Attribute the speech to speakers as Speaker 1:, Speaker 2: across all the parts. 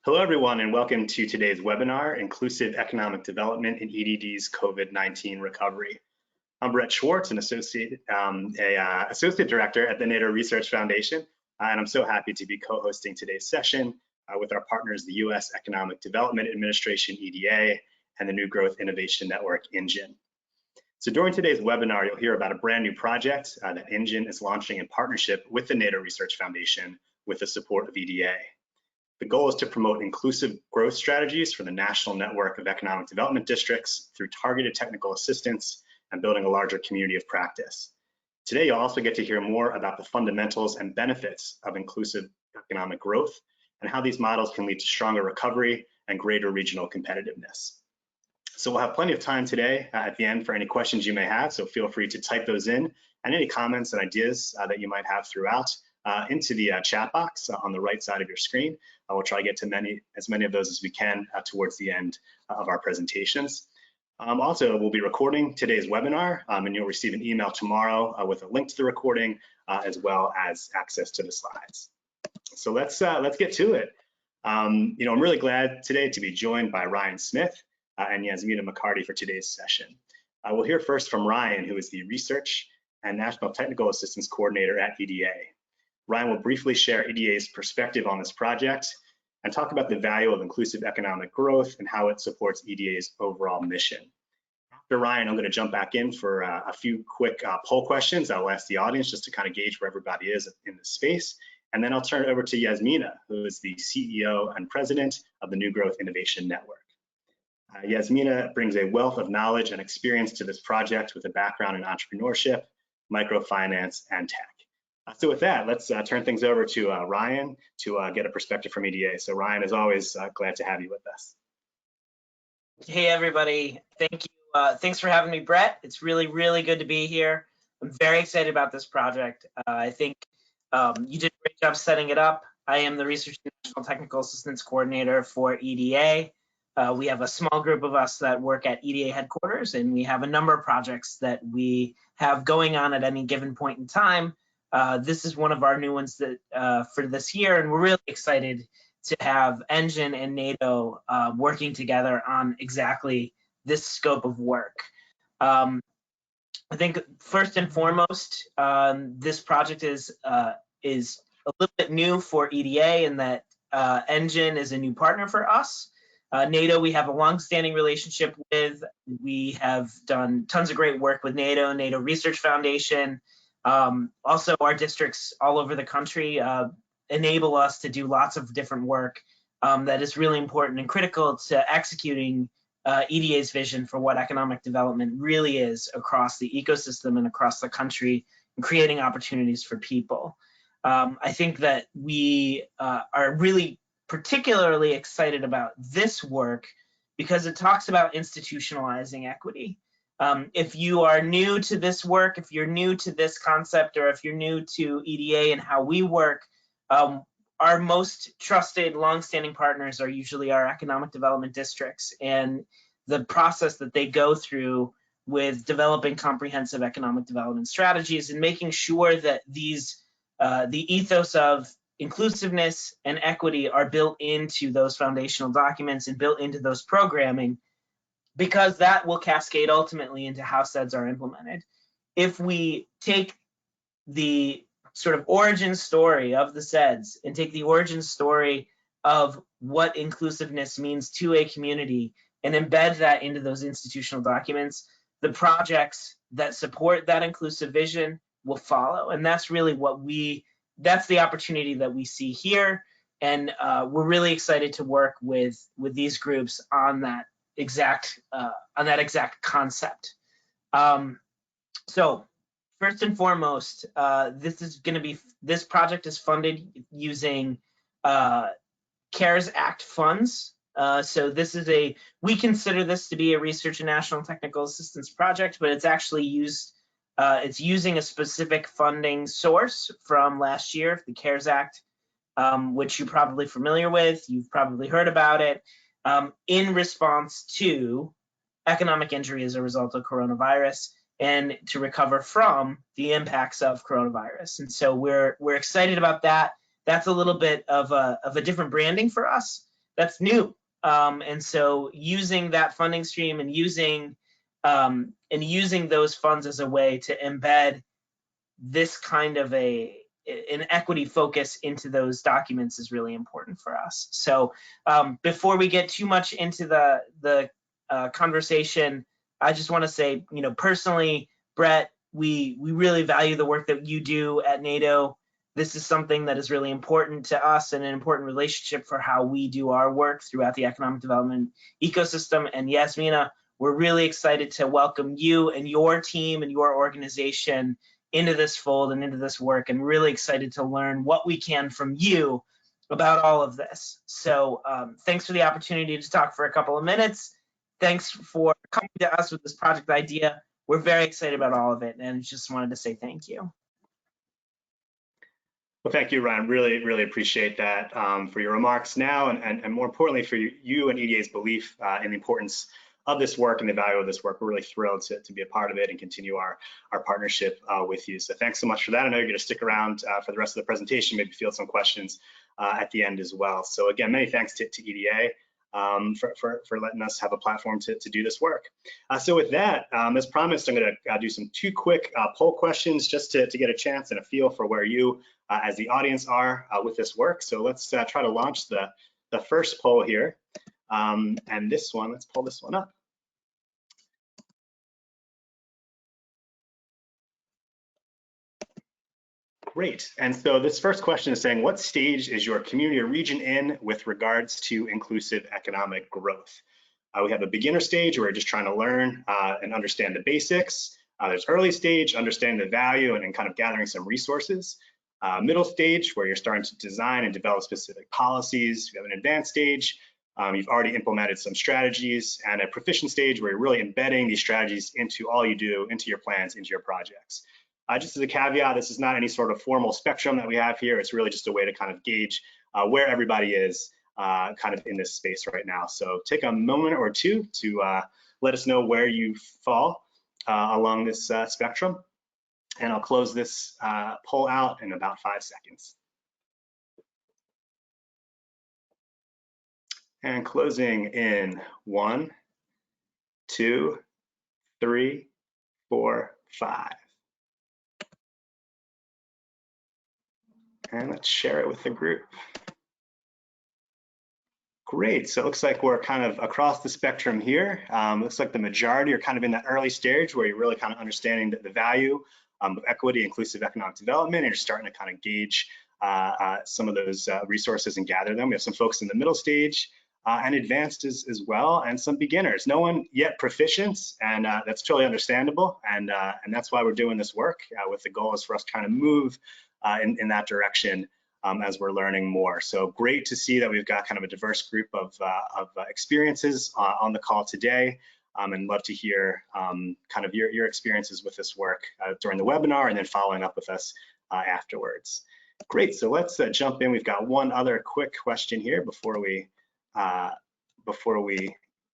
Speaker 1: Hello, everyone, and welcome to today's webinar, Inclusive Economic Development in EDD's COVID-19 Recovery. I'm Brett Schwartz, an associate director at the NADO Research Foundation, and I'm so happy to be co-hosting today's session with our partners, the U.S. Economic Development Administration, EDA, and the New Growth Innovation Network, NGIN. So during today's webinar, you'll hear about a brand new project that NGIN is launching in partnership with the NADO Research Foundation with the support of EDA. The goal is to promote inclusive growth strategies for the national network of economic development districts through targeted technical assistance and building a larger community of practice. Today, you'll also get to hear more about the fundamentals and benefits of inclusive economic growth and how these models can lead to stronger recovery and greater regional competitiveness. So we'll have plenty of time today at the end for any questions you may have, so feel free to type those in, and any comments and ideas that you might have throughout into the chat box on the right side of your screen. We'll try to get to as many of those as we can towards the end of our presentations. Also, we'll be recording today's webinar, and you'll receive an email tomorrow with a link to the recording as well as access to the slides. So let's get to it. I'm really glad today to be joined by Ryan Smith and Yasmina McCarty for today's session. We'll hear first from Ryan, who is the Research and National Technical Assistance Coordinator at EDA. Ryan will briefly share EDA's perspective on this project and talk about the value of inclusive economic growth and how it supports EDA's overall mission. After Ryan, I'm going to jump back in for a few quick poll questions I'll ask the audience just to kind of gauge where everybody is in the space. And then I'll turn it over to Yasmina, who is the CEO and president of the New Growth Innovation Network. Yasmina brings a wealth of knowledge and experience to this project with a background in entrepreneurship, microfinance, and tech. So with that, let's turn things over to Ryan to get a perspective from EDA. So Ryan, as always, glad to have you with us.
Speaker 2: Hey, everybody. Thank you. Thanks for having me, Brett. It's really, really good to be here. I'm very excited about this project. I think you did a great job setting it up. I am the Research and National Technical Assistance Coordinator for EDA. We have a small group of us that work at EDA headquarters, and we have a number of projects that we have going on at any given point in time. This is one of our new ones that for this year, and we're really excited to have NGIN and NADO working together on exactly this scope of work. I think first and foremost, this project is a little bit new for EDA in that NGIN is a new partner for us. NADO, we have a long-standing relationship with. We have done tons of great work with NADO Research Foundation. Also, our districts all over the country enable us to do lots of different work that is really important and critical to executing EDA's vision for what economic development really is across the ecosystem and across the country, and creating opportunities for people. I think that we are really particularly excited about this work because it talks about institutionalizing equity. If you are new to this work, if you're new to this concept, or if you're new to EDA and how we work, our most trusted longstanding partners are usually our economic development districts and the process that they go through with developing comprehensive economic development strategies and making sure that these the ethos of inclusiveness and equity are built into those foundational documents and built into those programming, because that will cascade ultimately into how SEDS are implemented. If we take the sort of origin story of the SEDS and take the origin story of what inclusiveness means to a community and embed that into those institutional documents, the projects that support that inclusive vision will follow. And that's really that's the opportunity that we see here. And we're really excited to work with these groups on that exact concept. So first and foremost, this project is funded using CARES Act funds. So we consider this to be a research and national technical assistance project, but it's actually it's using a specific funding source from last year, the CARES Act, which you're probably familiar with. You've probably heard about it. In response to economic injury as a result of coronavirus and to recover from the impacts of coronavirus. And so we're excited about that. That's a little bit of a different branding for us. that's new. And so using that funding stream and using those funds as a way to embed this kind of an equity focus into those documents is really important for us. So before we get too much into the conversation, I just want to say, personally, Brett, we really value the work that you do at NADO. This is something that is really important to us and an important relationship for how we do our work throughout the economic development ecosystem. And Yasmina, we're really excited to welcome you and your team and your organization into this fold and into this work, and really excited to learn what we can from you about all of this. So thanks for the opportunity to talk for a couple of minutes. Thanks for coming to us with this project idea. We're very excited about all of it, and just wanted to say thank you.
Speaker 1: Well, thank you, Ryan. Really appreciate that for your remarks now, and more importantly, for you and EDA's belief in the importance of this work and the value of this work. We're really thrilled to be a part of it and continue our partnership with you. So thanks so much for that. I know you're going to stick around for the rest of the presentation, maybe field some questions at the end as well. So again, many thanks to EDA for letting us have a platform to do this work. So with that, as promised, I'm going to do two quick poll questions just to get a chance and a feel for where you as the audience are with this work. So let's try to launch the first poll here. And this one, let's pull this one up. Great. And so this first question is saying, what stage is your community or region in with regards to inclusive economic growth? We have a beginner stage where you're just trying to learn and understand the basics. There's early stage, understanding the value and kind of gathering some resources. Middle stage, where you're starting to design and develop specific policies. You have an advanced stage. You've already implemented some strategies, and a proficient stage where you're really embedding these strategies into all you do, into your plans, into your projects. Just as a caveat, this is not any sort of formal spectrum that we have here. It's really just a way to kind of gauge where everybody is kind of in this space right now. So take a moment or two to let us know where you fall along this spectrum. And I'll close this poll out in about 5 seconds. And closing in 1, 2, 3, 4, 5. And let's share it with the group. Great, so it looks like we're kind of across the spectrum here. Looks like the majority are kind of in that early stage where you're really kind of understanding the value of equity, inclusive economic development, and you're starting to kind of gauge some of those resources and gather them. We have some folks in the middle stage and advanced as well, and some beginners. No one yet proficient, and that's totally understandable, and that's why we're doing this work with the goal is for us trying to move in that direction as we're learning more. So great to see that we've got kind of a diverse group of experiences on the call today, and love to hear kind of your experiences with this work during the webinar and then following up with us afterwards. Great, so let's jump in. We've got one other quick question here before we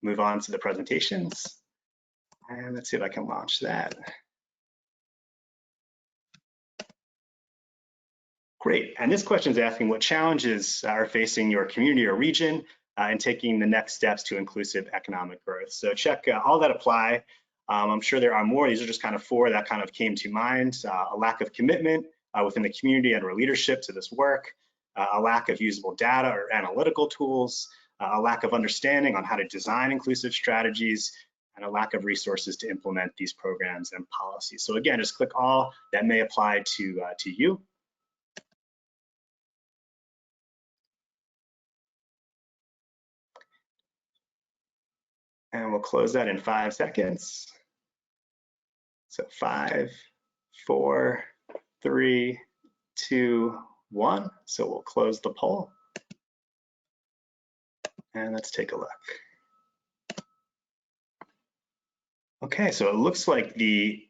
Speaker 1: move on to the presentations. And let's see if I can launch that. Great, and this question is asking what challenges are facing your community or region in taking the next steps to inclusive economic growth. So check all that apply. I'm sure there are more. These are just kind of 4 that kind of came to mind. A lack of commitment within the community and or leadership to this work, a lack of usable data or analytical tools, a lack of understanding on how to design inclusive strategies, and a lack of resources to implement these programs and policies. So again, just click all that may apply to you. And we'll close that in 5 seconds. So 5, 4, 3, 2, 1. So we'll close the poll. And let's take a look. Okay, so it looks like the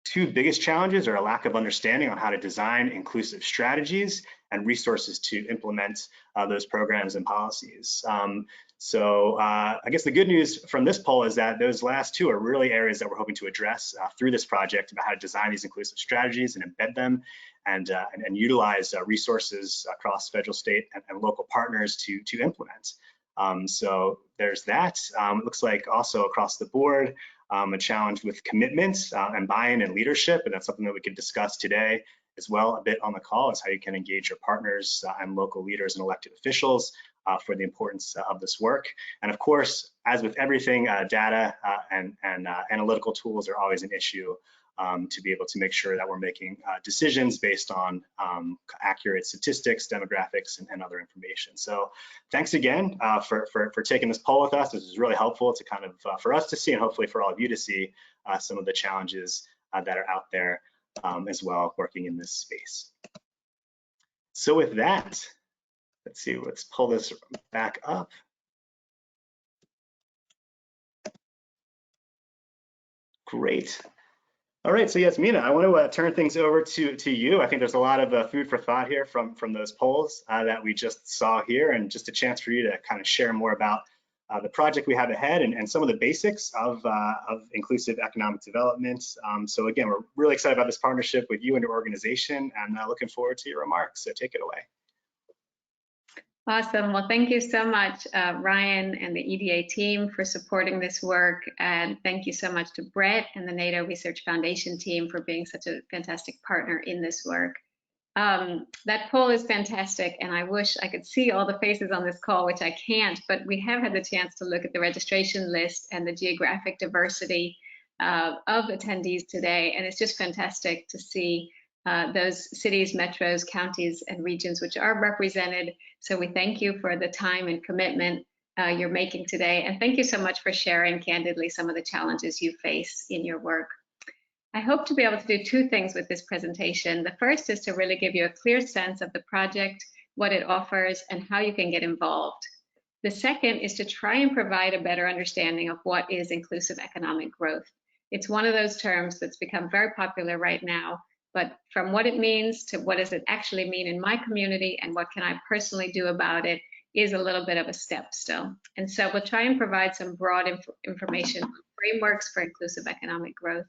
Speaker 1: 2 biggest challenges are a lack of understanding on how to design inclusive strategies and resources to implement those programs and policies. So I guess the good news from this poll is that those last two are really areas that we're hoping to address through this project about how to design these inclusive strategies and embed them and utilize resources across federal, state, and local partners to implement. So there's that. It looks like also across the board, a challenge with commitment and buy-in and leadership, and that's something that we could discuss today as well a bit on the call, is how you can engage your partners and local leaders and elected officials for the importance of this work. And of course, as with everything, data and analytical tools are always an issue to be able to make sure that we're making decisions based on accurate statistics, demographics, and other information. So thanks again for taking this poll with us. This is really helpful to kind of for us to see, and hopefully for all of you to see some of the challenges that are out there as well working in this space. So with that, let's see, let's pull this back up. Great. All right, so Yasmina, I want to turn things over to you. I think there's a lot of food for thought here from those polls that we just saw here, and just a chance for you to kind of share more about the project we have ahead and some of the basics of inclusive economic development. So again, we're really excited about this partnership with you and your organization, and looking forward to your remarks. So take it away.
Speaker 3: Awesome. Well, thank you so much, Ryan and the EDA team for supporting this work. And thank you so much to Brett and the NADO Research Foundation team for being such a fantastic partner in this work. That poll is fantastic, and I wish I could see all the faces on this call, which I can't, but we have had the chance to look at the registration list and the geographic diversity of attendees today. And it's just fantastic to see those cities, metros, counties, and regions which are represented. So we thank you for the time and commitment you're making today. And thank you so much for sharing candidly some of the challenges you face in your work. I hope to be able to do two things with this presentation. The first is to really give you a clear sense of the project, what it offers, and how you can get involved. The second is to try and provide a better understanding of what is inclusive economic growth. It's one of those terms that's become very popular right now, but from what it means to what does it actually mean in my community and what can I personally do about it is a little bit of a step still. And so we'll try and provide some broad information frameworks for inclusive economic growth.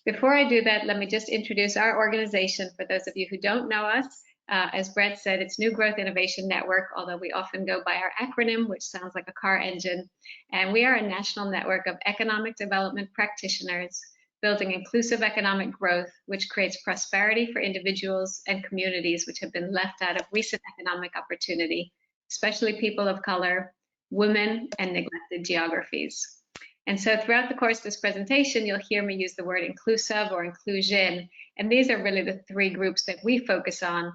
Speaker 3: Before I do that, let me just introduce our organization for those of you who don't know us. As Brett said, it's New Growth Innovation Network, although we often go by our acronym, which sounds like a car engine. And we are a national network of economic development practitioners building inclusive economic growth, which creates prosperity for individuals and communities which have been left out of recent economic opportunity, especially people of color, women, and neglected geographies. And so throughout the course of this presentation, you'll hear me use the word inclusive or inclusion. And these are really the three groups that we focus on,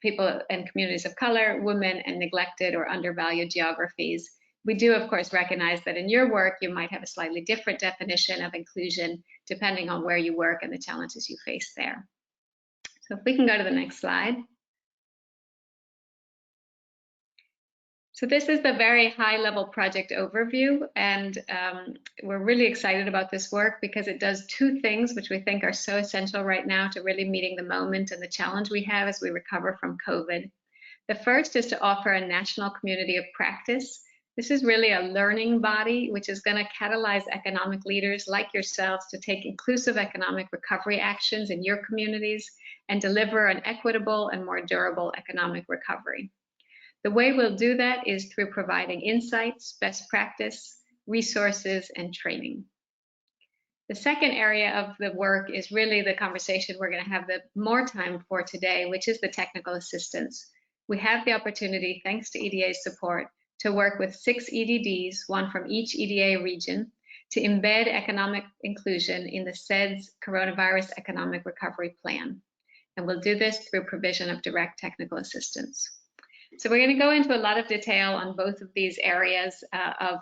Speaker 3: people and communities of color, women, and neglected or undervalued geographies. We do, of course, recognize that in your work, you might have a slightly different definition of inclusion, depending on where you work and the challenges you face there. So if we can go to the next slide. So this is the very high-level project overview, and we're really excited about this work because it does two things which we think are so essential right now to really meeting the moment and the challenge we have as we recover from COVID. The first is to offer a national community of practice. This is really a learning body which is going to catalyze economic leaders like yourselves to take inclusive economic recovery actions in your communities and deliver an equitable and more durable economic recovery. The way we'll do that is through providing insights, best practice, resources, and training. The second area of the work is really the conversation we're going to have the more time for today, which is the technical assistance. We have the opportunity, thanks to EDA's support, to work with 6 EDDs, one from each EDA region, to embed economic inclusion in the SED's Coronavirus Economic Recovery Plan. And we'll do this through provision of direct technical assistance. So we're going to go into a lot of detail on both of these areas of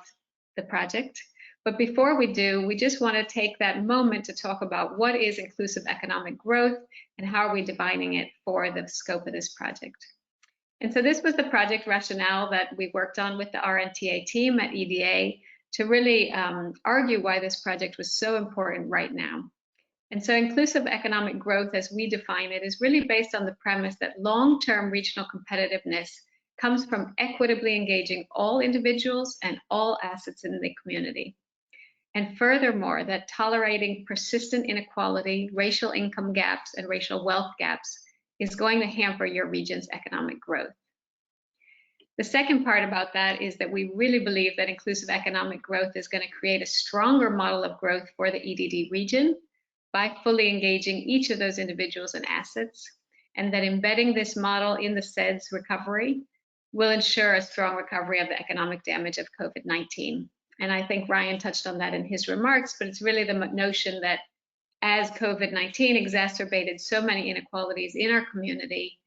Speaker 3: the project. But before we do, we just want to take that moment to talk about what is inclusive economic growth and how are we defining it for the scope of this project. And so this was the project rationale that we worked on with the RNTA team at EDA to really argue why this project was so important right now. And so inclusive economic growth, as we define it, is really based on the premise that long-term regional competitiveness comes from equitably engaging all individuals and all assets in the community. And furthermore, that tolerating persistent inequality, racial income gaps, and racial wealth gaps is going to hamper your region's economic growth. The second part about that is that we really believe that inclusive economic growth is going to create a stronger model of growth for the EDD region by fully engaging each of those individuals and assets, and that embedding this model in the SEDS recovery will ensure a strong recovery of the economic damage of COVID-19. And I think Ryan touched on that in his remarks, but it's really the notion that as COVID-19 exacerbated so many inequalities in our community,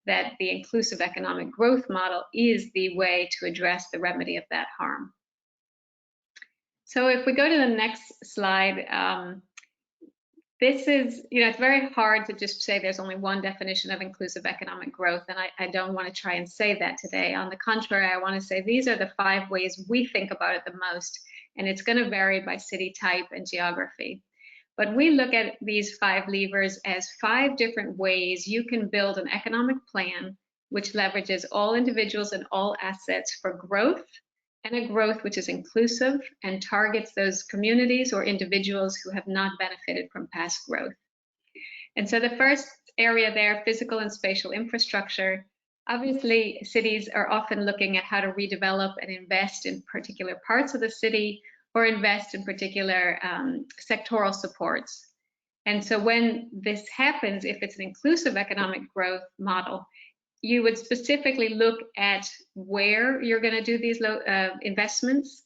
Speaker 3: that the inclusive economic growth model is the way to address the remedy of that harm. So if we go to the next slide, this is, it's very hard to just say there's only one definition of inclusive economic growth, and I don't want to try and say that today. On the contrary, I want to say these are the 5 ways we think about it the most, and it's going to vary by city type and geography. But we look at these 5 levers as 5 different ways you can build an economic plan which leverages all individuals and all assets for growth, and a growth which is inclusive and targets those communities or individuals who have not benefited from past growth. And so the first area there, physical and spatial infrastructure, obviously cities are often looking at how to redevelop and invest in particular parts of the city or invest in particular sectoral supports. And so when this happens, if it's an inclusive economic growth model, you would specifically look at where you're going to do these investments,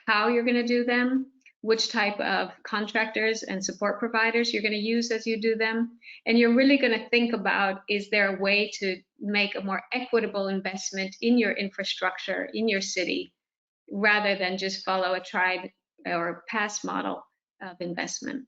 Speaker 3: how you're going to do them, which type of contractors and support providers you're going to use as you do them. And you're really going to think about, is there a way to make a more equitable investment in your infrastructure, in your city, rather than just follow a tried or past model of investment.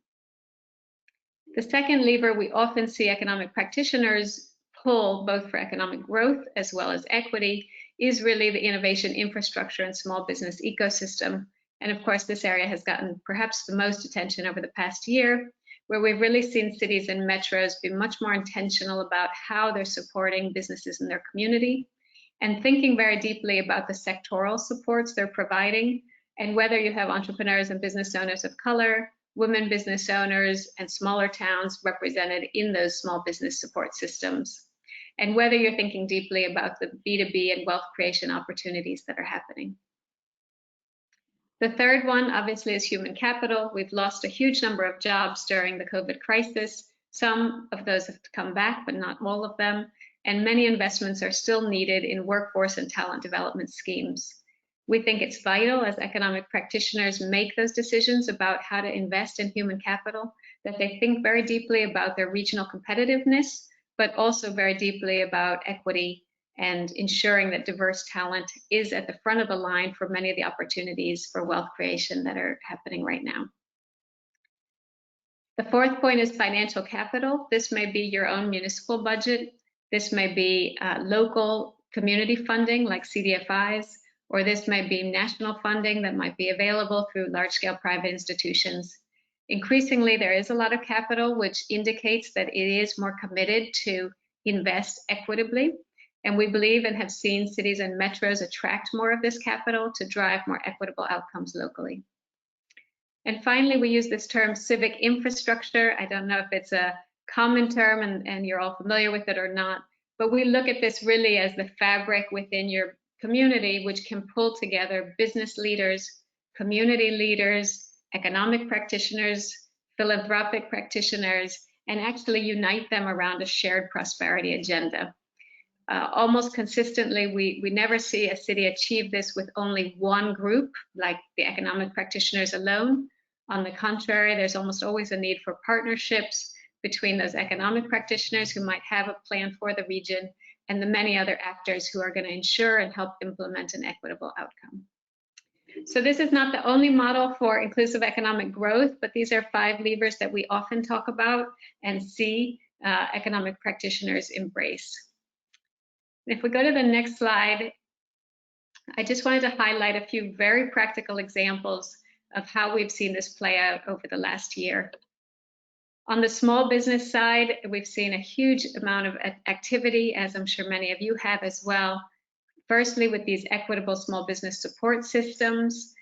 Speaker 3: The second lever we often see economic practitioners pull, both for economic growth as well as equity, is really the innovation infrastructure and small business ecosystem. And of course, this area has gotten perhaps the most attention over the past year, where we've really seen cities and metros be much more intentional about how they're supporting businesses in their community, and thinking very deeply about the sectoral supports they're providing, and whether you have entrepreneurs and business owners of color, women business owners, and smaller towns represented in those small business support systems, and whether you're thinking deeply about the B2B and wealth creation opportunities that are happening. The third one, obviously, is human capital. We've lost a huge number of jobs during the COVID crisis. Some of those have come back, but not all of them. And many investments are still needed in workforce and talent development schemes. We think it's vital as economic practitioners make those decisions about how to invest in human capital, that they think very deeply about their regional competitiveness, but also very deeply about equity and ensuring that diverse talent is at the front of the line for many of the opportunities for wealth creation that are happening right now. The fourth point is financial capital. This may be your own municipal budget. This may be local community funding like CDFIs, or this might be national funding that might be available through large-scale private institutions. Increasingly, there is a lot of capital, which indicates that it is more committed to invest equitably. And we believe and have seen cities and metros attract more of this capital to drive more equitable outcomes locally. And finally, we use this term civic infrastructure. I don't know if it's a common term and you're all familiar with it or not, but we look at this really as the fabric within your community, which can pull together business leaders, community leaders, economic practitioners, philanthropic practitioners, and actually unite them around a shared prosperity agenda. Almost consistently, we never see a city achieve this with only one group, like the economic practitioners alone. On the contrary, there's almost always a need for partnerships between those economic practitioners who might have a plan for the region and the many other actors who are going to ensure and help implement an equitable outcome. So this is not the only model for inclusive economic growth, but these are 5 levers that we often talk about and see economic practitioners embrace. If we go to the next slide, I just wanted to highlight a few very practical examples of how we've seen this play out over the last year. On the small business side, we've seen a huge amount of activity, as I'm sure many of you have as well, Firstly, with these equitable small business support systems,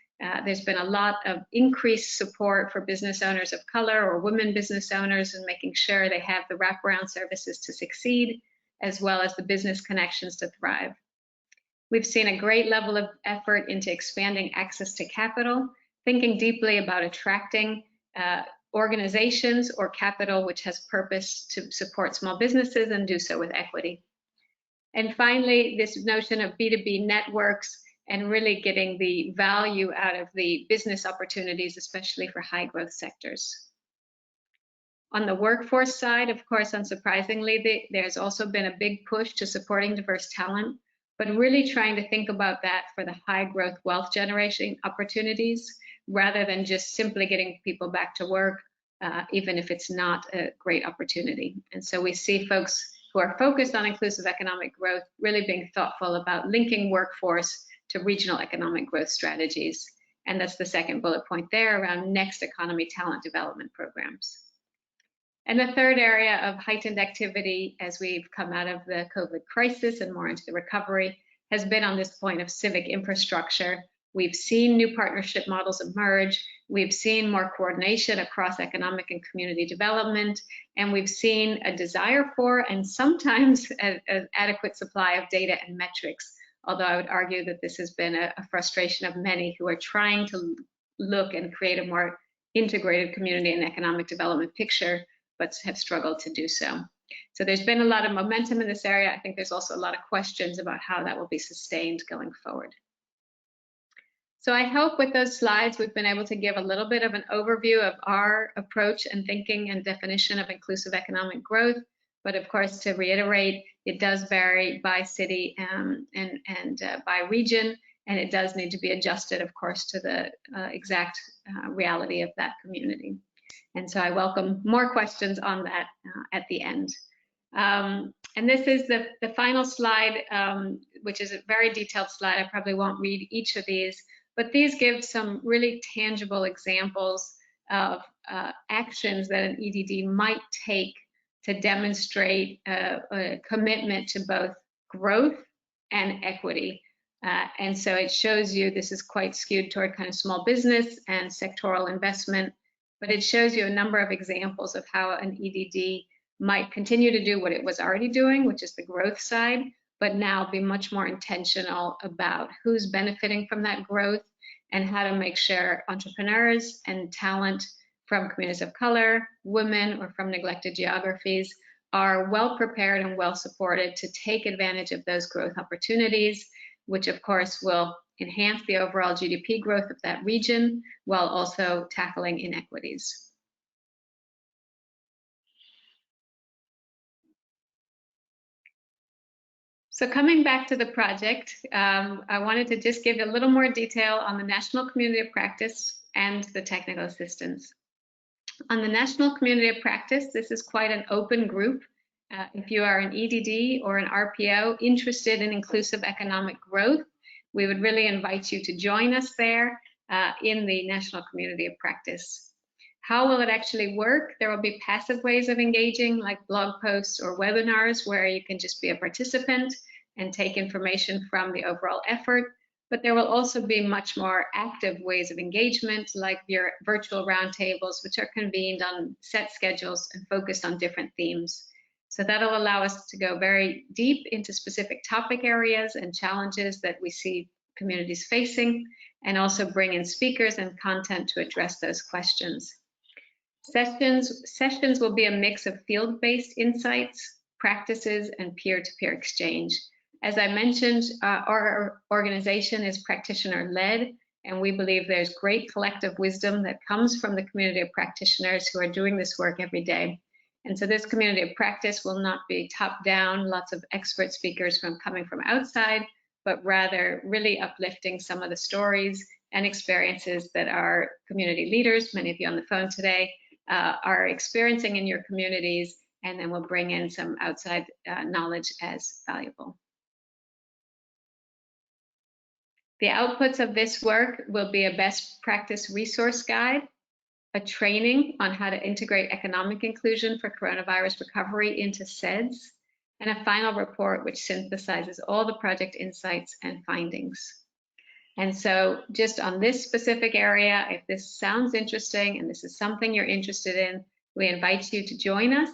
Speaker 3: there's been a lot of increased support for business owners of color or women business owners and making sure they have the wraparound services to succeed, as well as the business connections to thrive. We've seen a great level of effort into expanding access to capital, thinking deeply about attracting organizations or capital which has purpose to support small businesses and do so with equity. And finally, this notion of B2B networks and really getting the value out of the business opportunities, especially for high growth sectors. On the workforce side, of course, unsurprisingly, there's also been a big push to supporting diverse talent, but really trying to think about that for the high growth wealth generation opportunities, rather than just simply getting people back to work, even if it's not a great opportunity. And so we see folks who are focused on inclusive economic growth really being thoughtful about linking workforce to regional economic growth strategies. And that's the second bullet point there around next economy talent development programs. And the third area of heightened activity as we've come out of the COVID crisis and more into the recovery has been on this point of civic infrastructure. We've seen new partnership models emerge. We've seen more coordination across economic and community development, and we've seen a desire for and sometimes an adequate supply of data and metrics. Although I would argue that this has been a frustration of many who are trying to look and create a more integrated community and economic development picture, but have struggled to do so. So there's been a lot of momentum in this area. I think there's also a lot of questions about how that will be sustained going forward. So I hope with those slides, we've been able to give a little bit of an overview of our approach and thinking and definition of inclusive economic growth. But of course, to reiterate, it does vary by city and by region, and it does need to be adjusted, of course, to the exact reality of that community. And so I welcome more questions on that at the end. And this is the final slide, which is a very detailed slide. I probably won't read each of these, but these give some really tangible examples of actions that an EDD might take to demonstrate a commitment to both growth and equity. And so it shows you, this is quite skewed toward kind of small business and sectoral investment, but it shows you a number of examples of how an EDD might continue to do what it was already doing, which is the growth side, but now be much more intentional about who's benefiting from that growth and how to make sure entrepreneurs and talent from communities of color, women, or from neglected geographies are well prepared and well supported to take advantage of those growth opportunities, which of course will enhance the overall GDP growth of that region while also tackling inequities. So coming back to the project, I wanted to just give a little more detail on the National Community of Practice and the technical assistance. On the National Community of Practice, this is quite an open group. If you are an EDD or an RPO interested in inclusive economic growth, we would really invite you to join us there in the National Community of Practice. How will it actually work? There will be passive ways of engaging, like blog posts or webinars, where you can just be a participant and take information from the overall effort. But there will also be much more active ways of engagement, like your virtual roundtables, which are convened on set schedules and focused on different themes. So that'll allow us to go very deep into specific topic areas and challenges that we see communities facing, and also bring in speakers and content to address those questions. Sessions will be a mix of field-based insights, practices, and peer-to-peer exchange. As I mentioned, our organization is practitioner-led, and we believe there's great collective wisdom that comes from the community of practitioners who are doing this work every day. And so this community of practice will not be top-down, lots of expert speakers coming from outside, but rather really uplifting some of the stories and experiences that our community leaders, many of you on the phone today, are experiencing in your communities, and then we'll bring in some outside knowledge as valuable. The outputs of this work will be a best practice resource guide, a training on how to integrate economic inclusion for coronavirus recovery into SEDS, and a final report which synthesizes all the project insights and findings. And so just on this specific area, if this sounds interesting and this is something you're interested in, we invite you to join us.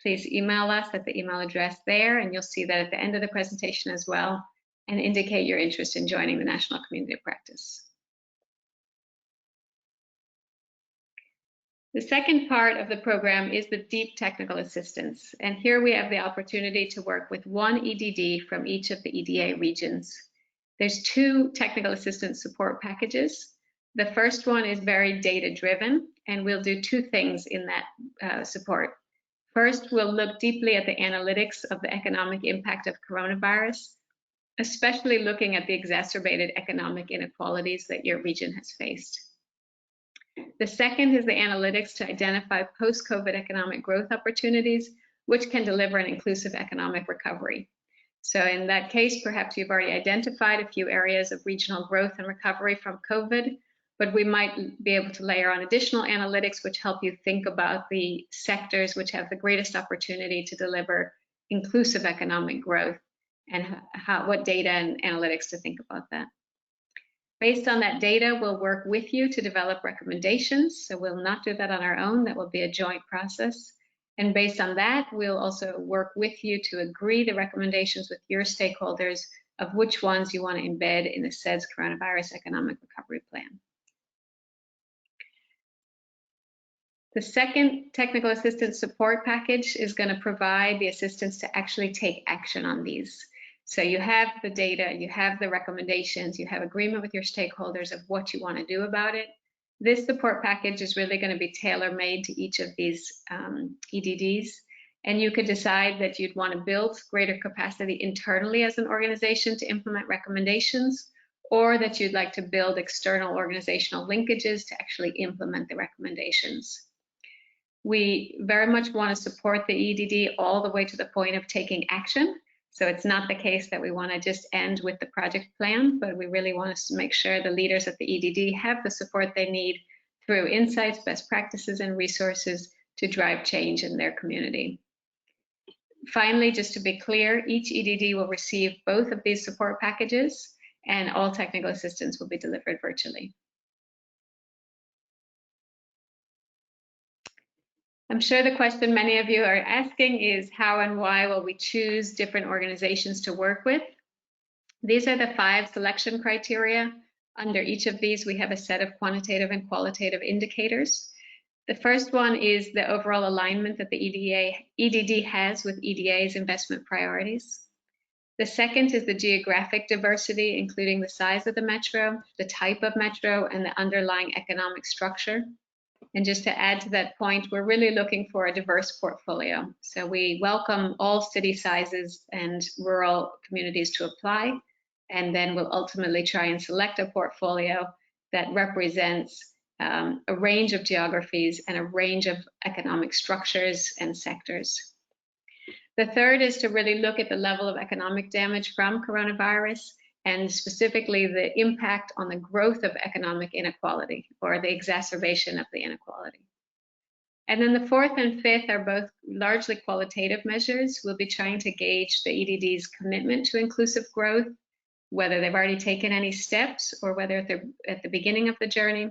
Speaker 3: Please email us at the email address there, and you'll see that at the end of the presentation as well, and indicate your interest in joining the National Community of Practice. The second part of the program is the deep technical assistance. And here we have the opportunity to work with one EDD from each of the EDA regions. There's 2 technical assistance support packages. The first one is very data-driven, and we'll do 2 things in that support. First, we'll look deeply at the analytics of the economic impact of coronavirus, especially looking at the exacerbated economic inequalities that your region has faced. The second is the analytics to identify post-COVID economic growth opportunities, which can deliver an inclusive economic recovery. So in that case, perhaps you've already identified a few areas of regional growth and recovery from COVID, but we might be able to layer on additional analytics which help you think about the sectors which have the greatest opportunity to deliver inclusive economic growth, and what data and analytics to think about that. Based on that data, we'll work with you to develop recommendations. So we'll not do that on our own. That will be a joint process. And based on that, we'll also work with you to agree the recommendations with your stakeholders of which ones you want to embed in the SEDS Coronavirus Economic Recovery Plan. The second technical assistance support package is going to provide the assistance to actually take action on these. So you have the data, you have the recommendations, you have agreement with your stakeholders of what you want to do about it. This support package is really going to be tailor-made to each of these EDDs. And you could decide that you'd want to build greater capacity internally as an organization to implement recommendations, or that you'd like to build external organizational linkages to actually implement the recommendations. We very much want to support the EDD all the way to the point of taking action. So it's not the case that we want to just end with the project plan, but we really want to make sure the leaders at the EDD have the support they need through insights, best practices, and resources to drive change in their community. Finally, just to be clear, each EDD will receive both of these support packages, and all technical assistance will be delivered virtually. I'm sure the question many of you are asking is how and why will we choose different organizations to work with? These are the 5 selection criteria. Under each of these, we have a set of quantitative and qualitative indicators. The first one is the overall alignment that the EDD has with EDA's investment priorities. The second is the geographic diversity, including the size of the metro, the type of metro, and the underlying economic structure. And just to add to that point, we're really looking for a diverse portfolio. So we welcome all city sizes and rural communities to apply, and then we'll ultimately try and select a portfolio that represents a range of geographies and a range of economic structures and sectors. The third is to really look at the level of economic damage from coronavirus, and specifically the impact on the growth of economic inequality or the exacerbation of the inequality. And then the fourth and fifth are both largely qualitative measures. We'll be trying to gauge the EDD's commitment to inclusive growth, whether they've already taken any steps or whether they're at the beginning of the journey.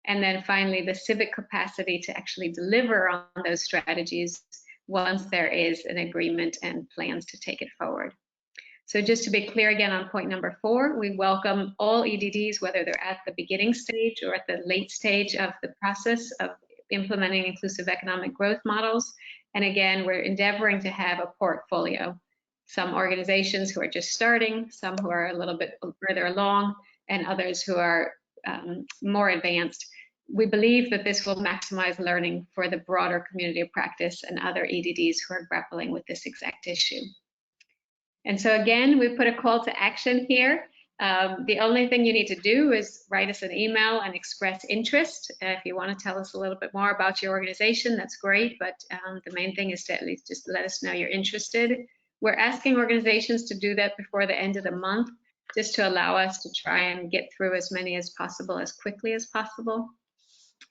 Speaker 3: And then finally, the civic capacity to actually deliver on those strategies once there is an agreement and plans to take it forward. So just to be clear again on point number 4, we welcome all EDDs, whether they're at the beginning stage or at the late stage of the process of implementing inclusive economic growth models. And again, we're endeavoring to have a portfolio. Some organizations who are just starting, some who are a little bit further along, and others who are more advanced. We believe that this will maximize learning for the broader community of practice and other EDDs who are grappling with this exact issue. And so again, we put a call to action here. The only thing you need to do is write us an email and express interest. If you want to tell us a little bit more about your organization, that's great, but the main thing is to at least just let us know you're interested. We're asking organizations to do that before the end of the month, just to allow us to try and get through as many as possible, as quickly as possible.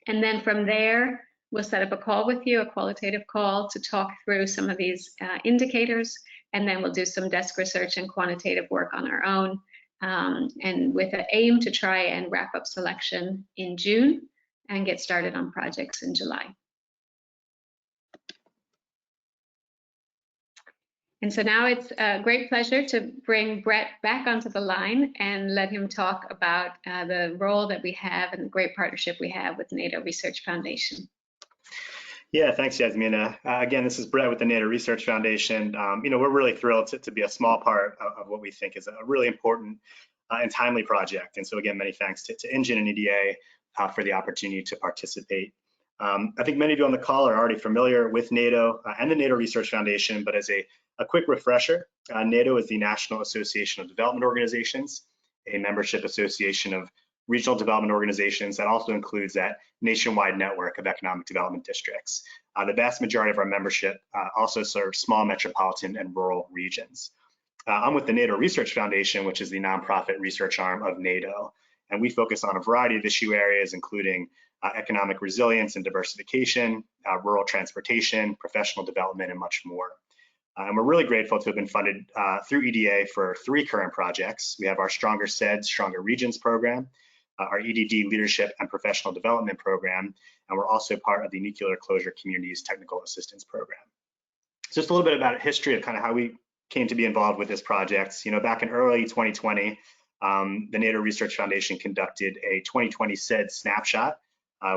Speaker 3: And then from there, we'll set up a call with you, a qualitative call, to talk through some of these indicators and then we'll do some desk research and quantitative work on our own, and with an aim to try and wrap up selection in June and get started on projects in July. And so now it's a great pleasure to bring Brett back onto the line and let him talk about the role that we have and the great partnership we have with NADO Research Foundation.
Speaker 1: Yeah, thanks, Yasmina. Again, this is Brett with the NADO Research Foundation. We're really thrilled to be a small part of what we think is a really important and timely project. And so again, many thanks to NGIN and EDA for the opportunity to participate. I think many of you on the call are already familiar with NADO and the NADO Research Foundation, but as a quick refresher, NADO is the National Association of Development Organizations, a membership association of regional development organizations that also includes that nationwide network of economic development districts. The vast majority of our membership also serves small metropolitan and rural regions. I'm with the NADO Research Foundation, which is the nonprofit research arm of NADO, and we focus on a variety of issue areas, including economic resilience and diversification, rural transportation, professional development, and much more. And we're really grateful to have been funded through EDA for 3 current projects. We have our Stronger SEDS, Stronger Regions program, our EDD Leadership and Professional Development program, and we're also part of the Nuclear Closure Communities Technical Assistance program. So just a little bit about a history of kind of how we came to be involved with this project. Back in early 2020, the NADO Research Foundation conducted a 2020 SEDS snapshot,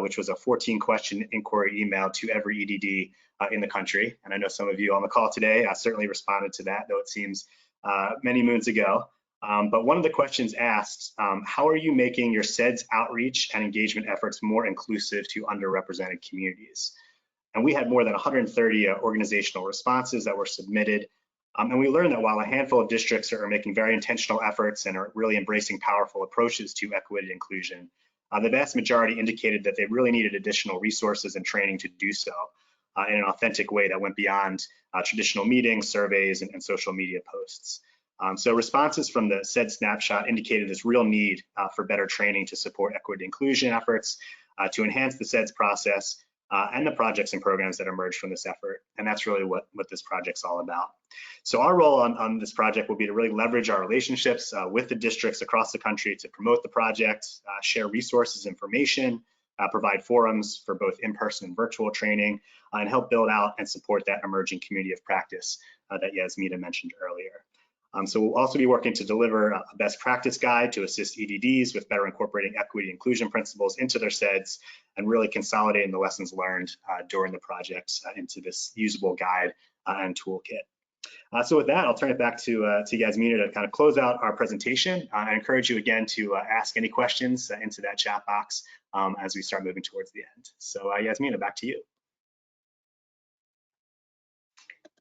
Speaker 1: which was a 14-question inquiry email to every EDD in the country. And I know some of you on the call today certainly responded to that, though it seems many moons ago. But one of the questions asked, how are you making your SEDS outreach and engagement efforts more inclusive to underrepresented communities? And we had more than 130 organizational responses that were submitted. And we learned that while a handful of districts are making very intentional efforts and are really embracing powerful approaches to equity and inclusion, the vast majority indicated that they really needed additional resources and training to do so in an authentic way that went beyond traditional meetings, surveys, and social media posts. So responses from the SEDS snapshot indicated this real need for better training to support equity inclusion efforts, to enhance the SEDS process, and the projects and programs that emerged from this effort. And that's really what this project's all about. So our role on this project will be to really leverage our relationships with the districts across the country to promote the project, share resources, information, provide forums for both in-person and virtual training, and help build out and support that emerging community of practice that Yasmina mentioned earlier. So we'll also be working to deliver a best practice guide to assist EDDs with better incorporating equity inclusion principles into their SEDS and really consolidating the lessons learned during the project into this usable guide and toolkit. So with that, I'll turn it back to Yasmina to kind of close out our presentation. I encourage you again to ask any questions into that chat box as we start moving towards the end. So Yasmina, back to you.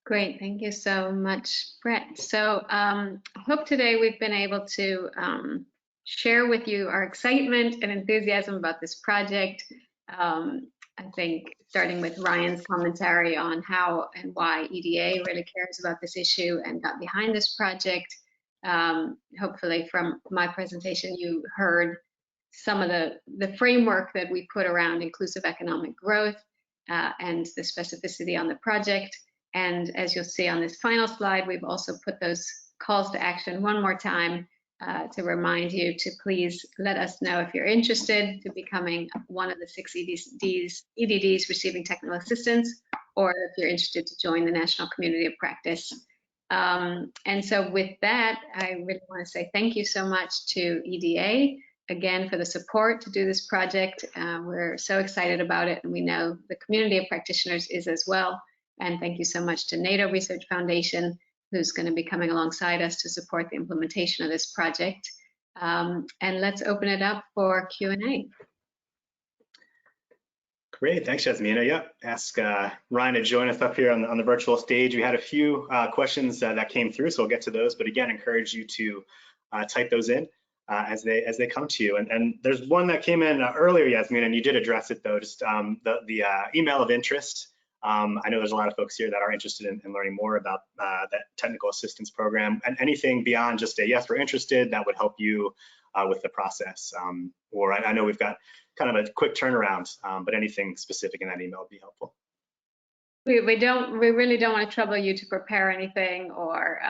Speaker 3: Great, thank you so much, Brett. So I hope today we've been able to share with you our excitement and enthusiasm about this project. I think starting with Ryan's commentary on how and why EDA really cares about this issue and got behind this project. Hopefully from my presentation, you heard some of the framework that we put around inclusive economic growth and the specificity on the project. And as you'll see on this final slide, we've also put those calls to action one more time to remind you to please let us know if you're interested to becoming one of the 6 EDDs receiving technical assistance, or if you're interested to join the National Community of Practice. And so with that, I really want to say thank you so much to EDA, again, for the support to do this project. We're so excited about it, and we know the community of practitioners is as well. And thank you so much to NADO Research Foundation, who's going to be coming alongside us to support the implementation of this project. And let's open it up for Q&A.
Speaker 1: Great, thanks, Yasmina. Yep, ask Ryan to join us up here on the virtual stage. We had a few questions that came through, so we'll get to those. But again, encourage you to type those in as they come to you. And there's one that came in earlier, Yasmina, and you did address it though. Just the email of interest. I know there's a lot of folks here that are interested in learning more about that technical assistance program, and anything beyond just a yes, we're interested, that would help you with the process. Or I know we've got kind of a quick turnaround, but anything specific in that email would be helpful.
Speaker 3: We really don't want to trouble you to prepare anything or,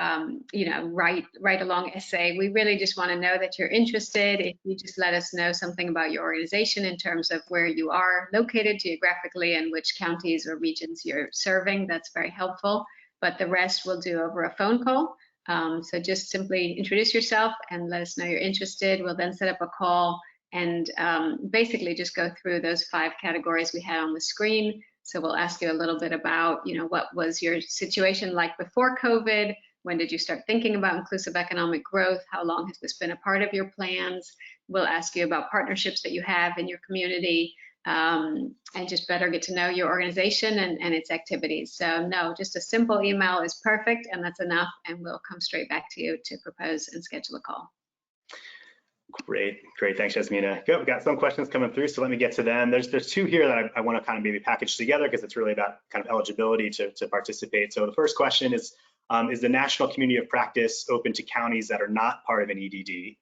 Speaker 3: write a long essay. We really just want to know that you're interested. If you just let us know something about your organization in terms of where you are located geographically and which counties or regions you're serving, that's very helpful. But the rest we'll do over a phone call. So just simply introduce yourself and let us know you're interested. We'll then set up a call and basically just go through those 5 categories we had on the screen. So we'll ask you a little bit about, what was your situation like before COVID? When did you start thinking about inclusive economic growth? How long has this been a part of your plans? We'll ask you about partnerships that you have in your community, and just better get to know your organization and its activities. So no, just a simple email is perfect, and that's enough, and we'll come straight back to you to propose and schedule a call.
Speaker 1: Great. Thanks, Yasmina. Good. We've got some questions coming through, so let me get to them. There's 2 here that I want to kind of maybe package together because it's really about kind of eligibility to participate. So the first question is the National Community of Practice open to counties that are not part of an EDD?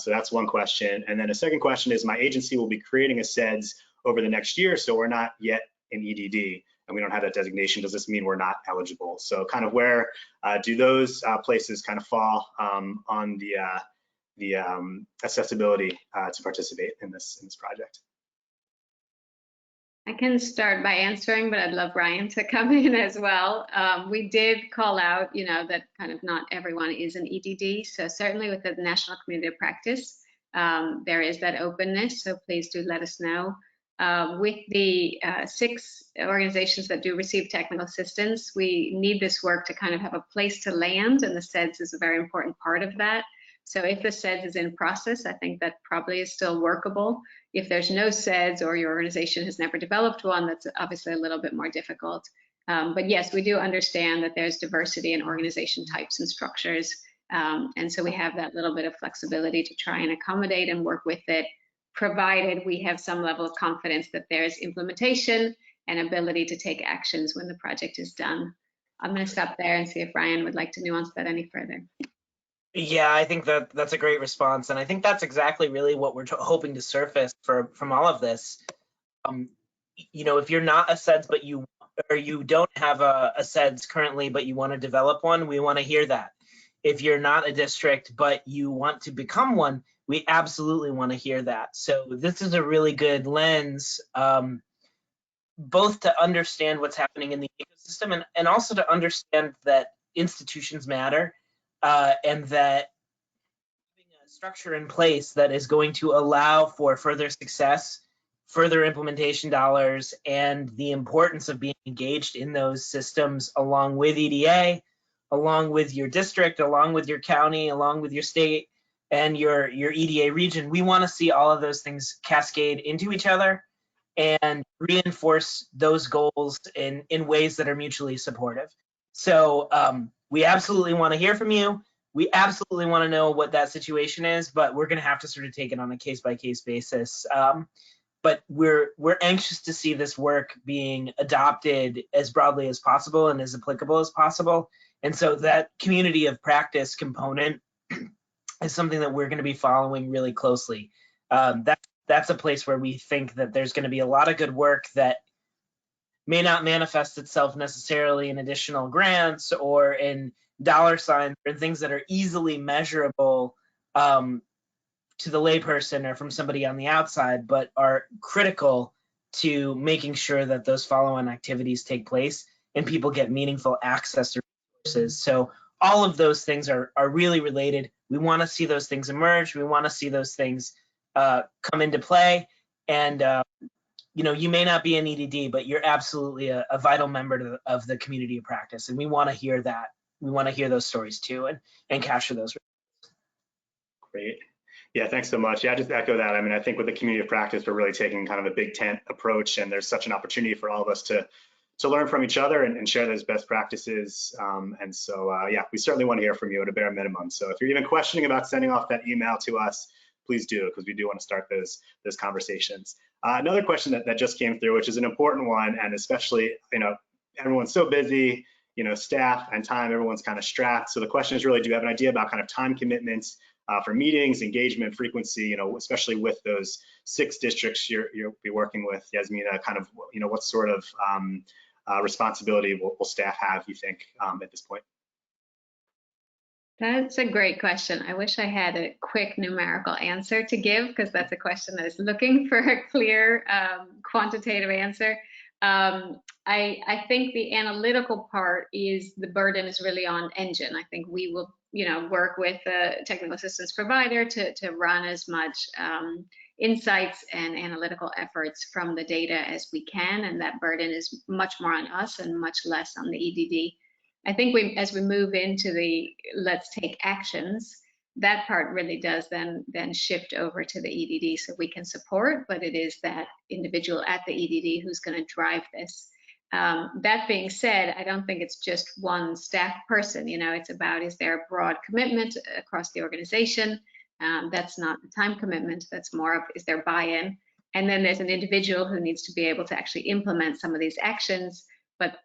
Speaker 1: So that's one question. And then a second question is, my agency will be creating a SEDS over the next year, so we're not yet an EDD and we don't have that designation. Does this mean we're not eligible? So kind of where do those places kind of fall on the accessibility to participate in this project?
Speaker 3: I can start by answering, but I'd love Ryan to come in as well. We did call out, that kind of not everyone is an EDD. So certainly with the National Community of Practice, there is that openness. So please do let us know. With the 6 organizations that do receive technical assistance, we need this work to kind of have a place to land, and the SEDS is a very important part of that. So if the SEDS is in process, I think that probably is still workable. If there's no SEDS or your organization has never developed one, that's obviously a little bit more difficult. But yes, we do understand that there's diversity in organization types and structures. And so we have that little bit of flexibility to try and accommodate and work with it, provided we have some level of confidence that there's implementation and ability to take actions when the project is done. I'm going to stop there and see if Ryan would like to nuance that any further.
Speaker 2: Yeah, I think that's a great response, and I think that's exactly really what we're hoping to surface from all of this. If you're not a SEDS but you don't have a SEDS currently but you want to develop one, we want to hear that. If you're not a district but you want to become one, we absolutely want to hear that. So this is a really good lens, both to understand what's happening in the ecosystem and also to understand that institutions matter. And that having a structure in place that is going to allow for further success, further implementation dollars, and the importance of being engaged in those systems along with EDA, along with your district, along with your county, along with your state and your EDA region. We want to see all of those things cascade into each other and reinforce those goals in ways that are mutually supportive. So we absolutely want to hear from you. We absolutely want to know what that situation is, but we're going to have to sort of take it on a case-by-case basis. But we're anxious to see this work being adopted as broadly as possible and as applicable as possible. And so that community of practice component is something that we're going to be following really closely. That's a place where we think that there's going to be a lot of good work that may not manifest itself necessarily in additional grants or in dollar signs or things that are easily measurable to the layperson or from somebody on the outside, but are critical to making sure that those follow-on activities take place and people get meaningful access to resources. So all of those things are really related. We want to see those things emerge. We want to see those things come into play. And you may not be an EDD, but you're absolutely a vital member of the community of practice. And we want to hear that. We want to hear those stories too and capture those.
Speaker 1: Great. Yeah, thanks so much. Yeah, I just echo that. I mean, I think with the community of practice, we're really taking kind of a big tent approach, and there's such an opportunity for all of us to learn from each other and share those best practices. And so, yeah, we certainly want to hear from you at a bare minimum. So if you're even questioning about sending off that email to us, please do, because we do want to start those conversations. Another question that just came through, which is an important one, and especially, everyone's so busy, staff and time, everyone's kind of strapped. So the question is really, do you have an idea about kind of time commitments for meetings, engagement, frequency, especially with those 6 districts you'll be working with, Yasmina, kind of, what sort of responsibility will staff have, you think, at this point?
Speaker 3: That's a great question. I wish I had a quick numerical answer to give, because that's a question that is looking for a clear quantitative answer. I think the analytical part is the burden is really on NGIN. I think we will, work with the technical assistance provider to run as much insights and analytical efforts from the data as we can, and that burden is much more on us and much less on the EDD. I think as we move into the let's take actions, that part really does then shift over to the EDD, so we can support, but it is that individual at the EDD who's going to drive this. That being said, I don't think it's just one staff person. It's about, is there a broad commitment across the organization? That's not the time commitment. That's more of, is there buy-in? And then there's an individual who needs to be able to actually implement some of these actions. But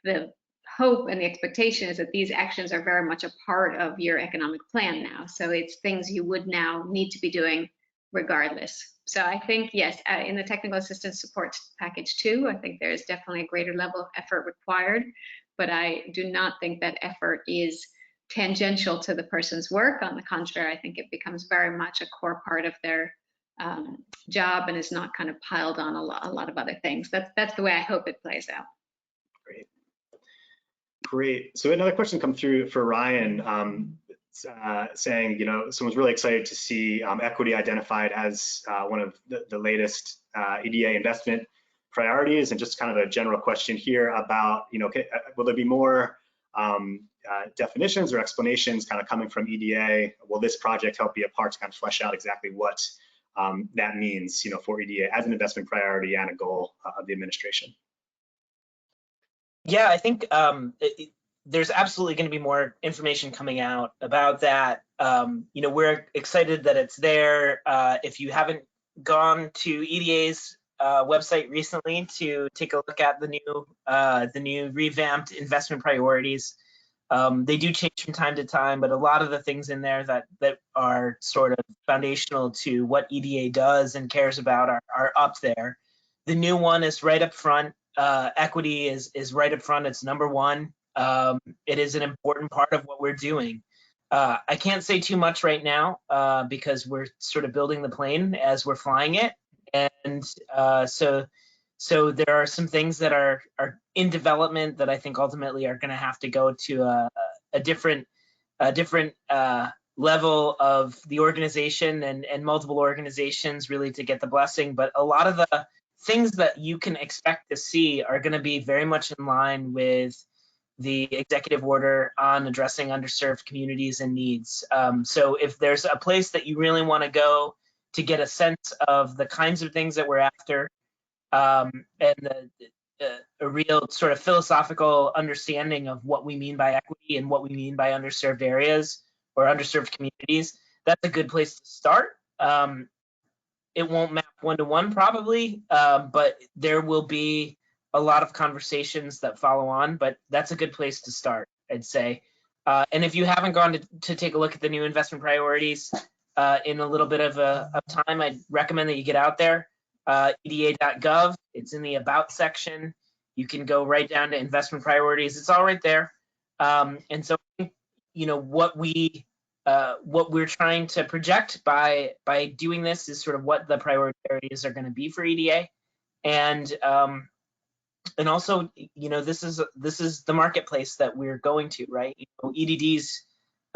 Speaker 3: the hope and the expectation is that these actions are very much a part of your economic plan now. So it's things you would now need to be doing regardless. So I think, yes, in the technical assistance support package 2, I think there is definitely a greater level of effort required, but I do not think that effort is tangential to the person's work. On the contrary, I think it becomes very much a core part of their job and is not kind of piled on a lot of other things. That's the way I hope it plays out.
Speaker 1: Great. So another question come through for Ryan, saying, someone's really excited to see equity identified as one of the latest EDA investment priorities, and just kind of a general question here about, will there be more definitions or explanations kind of coming from EDA? Will this project help be a part to kind of flesh out exactly what that means, for EDA as an investment priority and a goal of the administration?
Speaker 2: Yeah, I think there's absolutely going to be more information coming out about that. We're excited that it's there. If you haven't gone to EDA's website recently to take a look at the new revamped investment priorities, they do change from time to time, but a lot of the things in there that are sort of foundational to what EDA does and cares about are up there. The new one is right up front. Equity is right up front. It's number one. It is an important part of what we're doing. I can't say too much right now because we're sort of building the plane as we're flying it, and so there are some things that are in development that I think ultimately are going to have to go to a different level of the organization and multiple organizations really to get the blessing. But a lot of the things that you can expect to see are going to be very much in line with the executive order on addressing underserved communities and needs. So if there's a place that you really want to go to get a sense of the kinds of things that we're after, and a real sort of philosophical understanding of what we mean by equity and what we mean by underserved areas or underserved communities, that's a good place to start. It won't map one-to-one probably, but there will be a lot of conversations that follow on, but that's a good place to start, I'd say. And if you haven't gone to take a look at the new investment priorities in a little bit of time, I'd recommend that you get out there. EDA.gov, it's in the About section. You can go right down to investment priorities. It's all right there. And so, what we're trying to project by doing this is sort of what the priority areas are going to be for EDA, and also, this is the marketplace that we're going to, right? EDDs,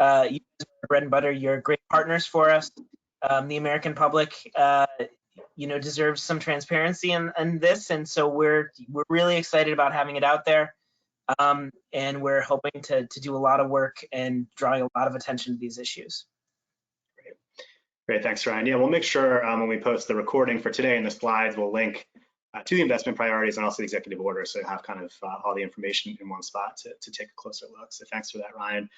Speaker 2: you guys are bread and butter. You're great partners for us. The American public, deserves some transparency in this, and so we're really excited about having it out there. And we're hoping to do a lot of work and drawing a lot of attention to these issues.
Speaker 1: Great, thanks, Ryan. Yeah, we'll make sure when we post the recording for today and the slides, we'll link to the investment priorities and also the executive order, so you have kind of all the information in one spot to take a closer look. So thanks for that, Ryan.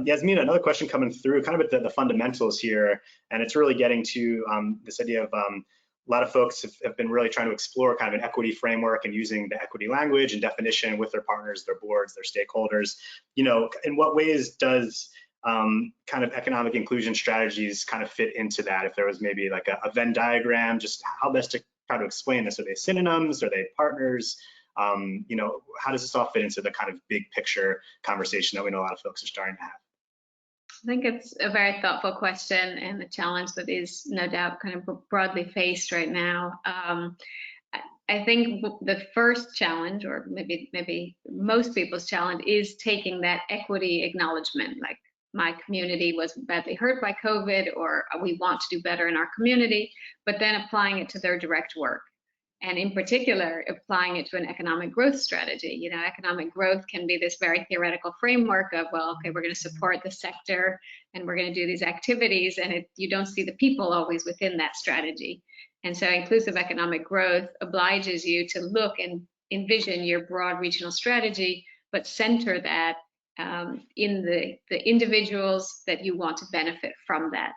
Speaker 1: Yasmina, another question coming through, kind of at the fundamentals here, and it's really getting to this idea of a lot of folks have been really trying to explore kind of an equity framework and using the equity language and definition with their partners, their boards, their stakeholders. In what ways does kind of economic inclusion strategies kind of fit into that? If there was maybe like a Venn diagram, just how best to try to explain this. Are they synonyms? Are they partners? You know, how does this all fit into the kind of big picture conversation that we know a lot of folks are starting to have?
Speaker 3: I think it's a very thoughtful question and a challenge that is no doubt kind of broadly faced right now. I think the first challenge, or maybe most people's challenge, is taking that equity acknowledgement, like my community was badly hurt by COVID, or we want to do better in our community, but then applying it to their direct work. And in particular, applying it to an economic growth strategy. You know, economic growth can be this very theoretical framework of, well, okay, we're going to support the sector and we're going to do these activities, and you don't see the people always within that strategy. And so inclusive economic growth obliges you to look and envision your broad regional strategy, but center that in the individuals that you want to benefit from that.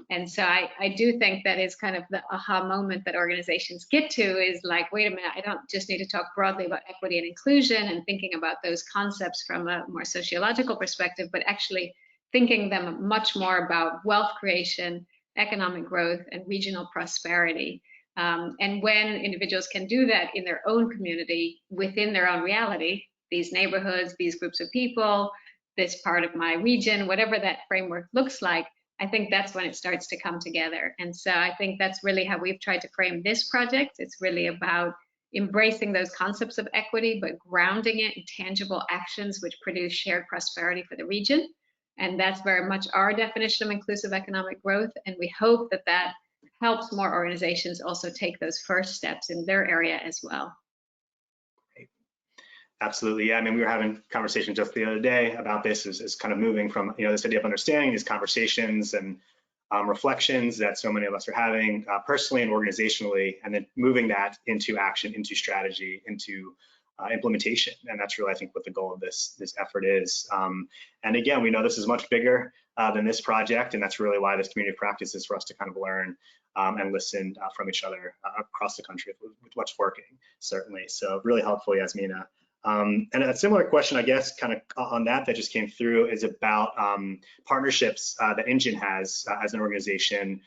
Speaker 3: And so I do think that is kind of the aha moment that organizations get to, is like, wait a minute, I don't just need to talk broadly about equity and inclusion and thinking about those concepts from a more sociological perspective, but actually thinking them much more about wealth creation, economic growth, and regional prosperity. And when individuals can do that in their own community, within their own reality, these neighborhoods, these groups of people, this part of my region, whatever that framework looks like, I think that's when it starts to come together. And so I think that's really how we've tried to frame this project. It's really about embracing those concepts of equity, but grounding it in tangible actions which produce shared prosperity for the region. And that's very much our definition of inclusive economic growth. And we hope that that helps more organizations also take those first steps in their area as well.
Speaker 1: Absolutely, yeah. I mean, we were having a conversation just the other day about this, is kind of moving from, you know, this idea of understanding, these conversations and reflections that so many of us are having personally and organizationally, and then moving that into action, into strategy, into implementation. And that's really, I think, what the goal of this effort is. And again, we know this is much bigger than this project, and that's really why this community of practice is for us to kind of learn and listen from each other across the country with what's working, certainly. So really helpful, Yasmina. And a similar question, I guess, kind of on that just came through, is about partnerships that NGIN has as an organization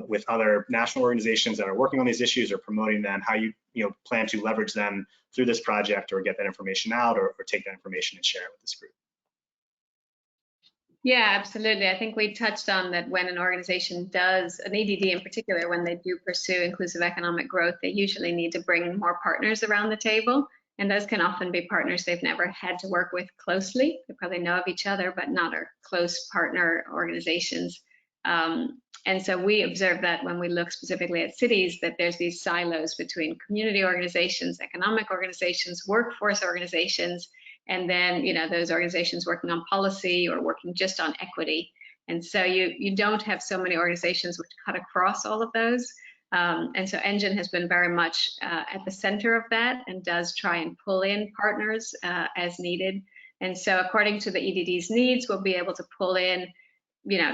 Speaker 1: with other national organizations that are working on these issues or promoting them, how you plan to leverage them through this project, or get that information out, or take that information and share it with this group.
Speaker 3: Yeah, absolutely. I think we touched on that when an organization does, an EDD in particular, when they do pursue inclusive economic growth, they usually need to bring more partners around the table. And those can often be partners they've never had to work with closely. They probably know of each other, but not our close partner organizations. And so we observe that when we look specifically at cities, that there's these silos between community organizations, economic organizations, workforce organizations, and then those organizations working on policy or working just on equity. And so you don't have so many organizations which cut across all of those. And so NGIN has been very much at the center of that, and does try and pull in partners as needed. And so according to the EDD's needs, we'll be able to pull in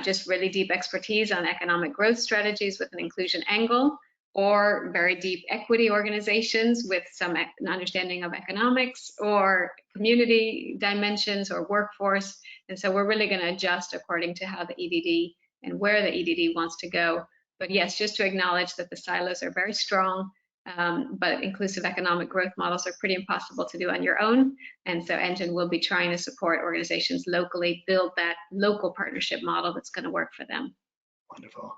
Speaker 3: just really deep expertise on economic growth strategies with an inclusion angle, or very deep equity organizations with some understanding of economics, or community dimensions, or workforce. And so we're really going to adjust according to how the EDD and where the EDD wants to go. But yes, just to acknowledge that the silos are very strong, but inclusive economic growth models are pretty impossible to do on your own. And so NGIN will be trying to support organizations locally build that local partnership model that's going to work for them.
Speaker 1: Wonderful.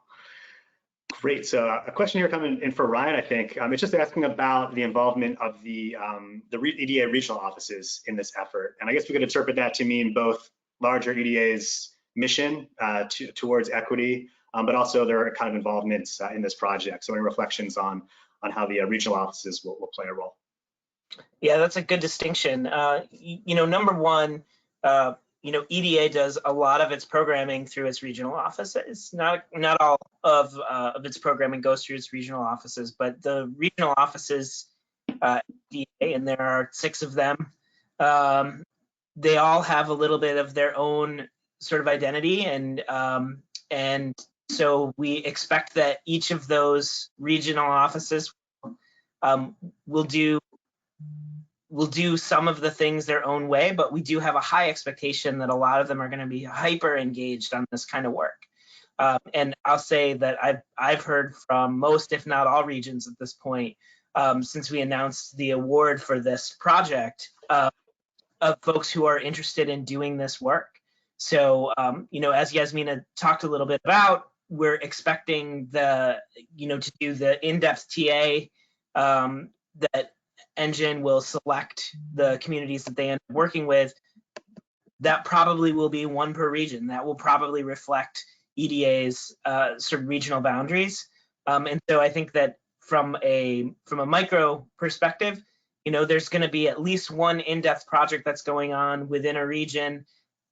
Speaker 1: Great. So a question here coming in for Ryan, I think. It's just asking about the involvement of the EDA regional offices in this effort. And I guess we could interpret that to mean both larger EDA's mission towards equity, but also their kind of involvements in this project. So any reflections on how the regional offices will play a role?
Speaker 2: Yeah, that's a good distinction. Number one, EDA does a lot of its programming through its regional offices. Not all of its programming goes through its regional offices, but the regional offices, EDA, and there are 6 of them, they all have a little bit of their own sort of identity, and so we expect that each of those regional offices will do some of the things their own way, but we do have a high expectation that a lot of them are going to be hyper engaged on this kind of work. And I'll say that I've heard from most, if not all, regions at this point since we announced the award for this project, of folks who are interested in doing this work. So, as Yasmina talked a little bit about, we're expecting to do the in-depth TA that NGIN will select the communities that they end up working with. That probably will be one per region. That will probably reflect EDA's sort of regional boundaries. And so I think that from a micro perspective, there's going to be at least one in-depth project that's going on within a region.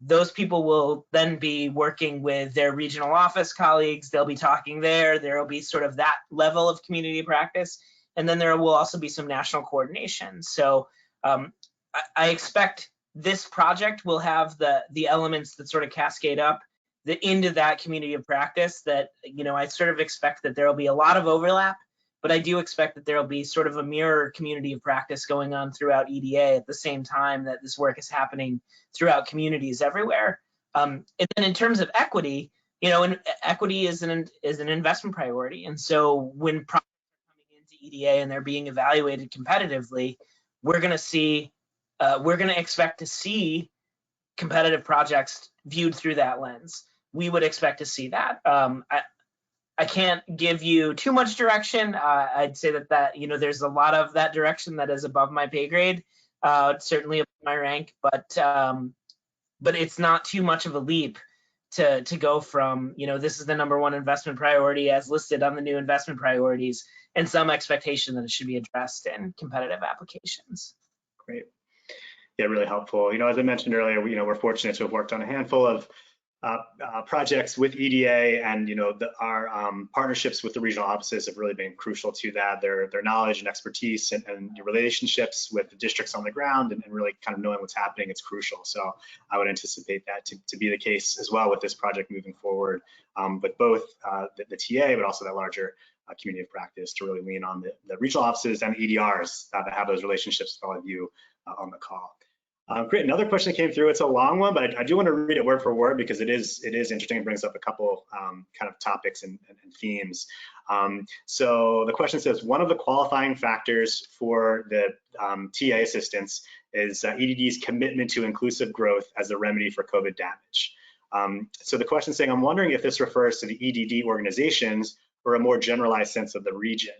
Speaker 2: Those people will then be working with their regional office colleagues. They'll be talking there. There will be sort of that level of community practice. And then there will also be some national coordination. So I expect this project will have the elements that sort of cascade up into that community of practice that, I sort of expect that there will be a lot of overlap, but I do expect that there will be sort of a mirror community of practice going on throughout EDA at the same time that this work is happening throughout communities everywhere. And then in terms of equity, and equity is an investment priority. And so when projects are coming into EDA and they're being evaluated competitively, we're going to expect to see competitive projects viewed through that lens. We would expect to see that. I can't give you too much direction. I'd say that there's a lot of that direction that is above my pay grade, certainly above my rank, but it's not too much of a leap to go from, this is the #1 investment priority as listed on the new investment priorities, and some expectation that it should be addressed in competitive applications.
Speaker 1: Great. Yeah, really helpful. As I mentioned earlier, we're fortunate to have worked on a handful of projects with EDA, and our partnerships with the regional offices have really been crucial to that. Their knowledge and expertise and relationships with the districts on the ground and really kind of knowing what's happening, it's crucial. So I would anticipate that to be the case as well with this project moving forward, but both the TA, but also that larger community of practice to really lean on the regional offices and EDRs that have those relationships with all of you on the call. Great. Another question that came through. It's a long one, but I do want to read it word for word because it is interesting. It brings up a couple kind of topics and themes. So the question says, one of the qualifying factors for the TA assistance is EDD's commitment to inclusive growth as a remedy for COVID damage. So the question is saying, I'm wondering if this refers to the EDD organizations or a more generalized sense of the region.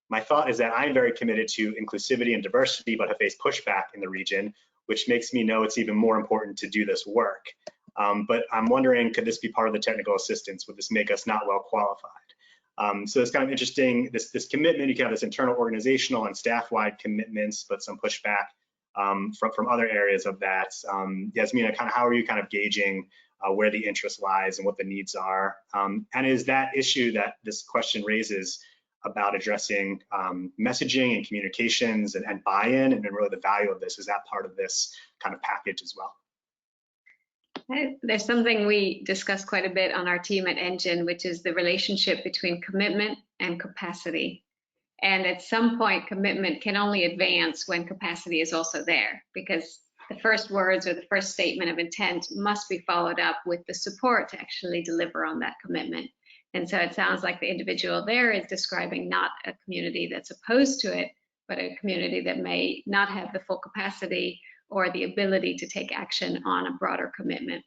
Speaker 1: My thought is that I'm very committed to inclusivity and diversity, but have faced pushback in the region, which makes me know it's even more important to do this work. But I'm wondering, could this be part of the technical assistance? Would this make us not well qualified? So it's kind of interesting, this commitment. You can have this internal organizational and staff-wide commitments, but some pushback from other areas of that. Yasmina, kind of how are you kind of gauging where the interest lies and what the needs are? And is that issue that this question raises about addressing messaging and communications and buy-in and really the value of this, is that part of this kind of package as well?
Speaker 3: There's something we discussed quite a bit on our team at NGIN, which is the relationship between commitment and capacity. And at some point, commitment can only advance when capacity is also there, because the first words or the first statement of intent must be followed up with the support to actually deliver on that commitment. And so it sounds like the individual there is describing not a community that's opposed to it, but a community that may not have the full capacity or the ability to take action on a broader commitment.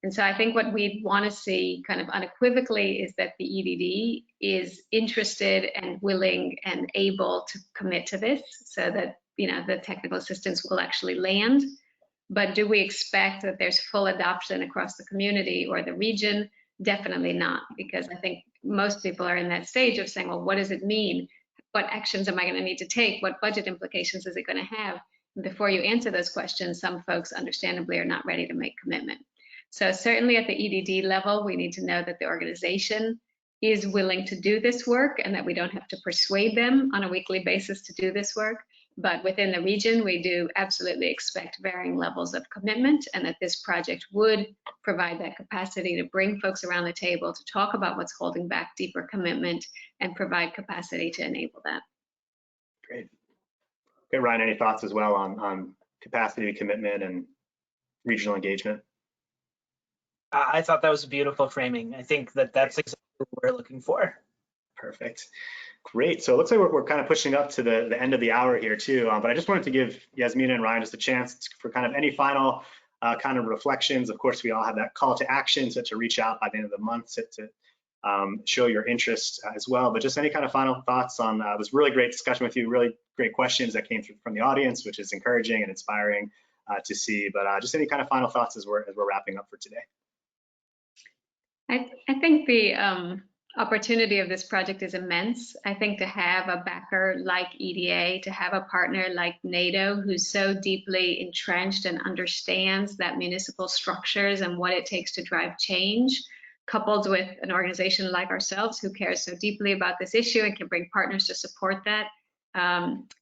Speaker 3: And so I think what we'd want to see kind of unequivocally is that the EDD is interested and willing and able to commit to this so that, the technical assistance will actually land. But do we expect that there's full adoption across the community or the region? Definitely not, because I think most people are in that stage of saying, well, what does it mean? What actions am I going to need to take? What budget implications is it going to have? And before you answer those questions, some folks understandably are not ready to make commitment. So certainly at the EDD level, we need to know that the organization is willing to do this work and that we don't have to persuade them on a weekly basis to do this work. But within the region, we do absolutely expect varying levels of commitment, and that this project would provide that capacity to bring folks around the table to talk about what's holding back deeper commitment and provide capacity to enable that.
Speaker 1: Great. Okay, Ryan, any thoughts as well on capacity, commitment, and regional engagement?
Speaker 2: I thought that was a beautiful framing. I think that that's exactly what we're looking for.
Speaker 1: Perfect. Great. So it looks like we're kind of pushing up to the end of the hour here too. But I just wanted to give Yasmina and Ryan just a chance for kind of any final kind of reflections. Of course, we all have that call to action, so to reach out by the end of the month to show your interest as well. But just any kind of final thoughts on this really great discussion with you, really great questions that came through from the audience, which is encouraging and inspiring to see. But just any kind of final thoughts as we're wrapping up for today.
Speaker 3: I think the opportunity of this project is immense. I think to have a backer like EDA, to have a partner like NADO, who's so deeply entrenched and understands that municipal structures and what it takes to drive change, coupled with an organization like ourselves who cares so deeply about this issue and can bring partners to support that.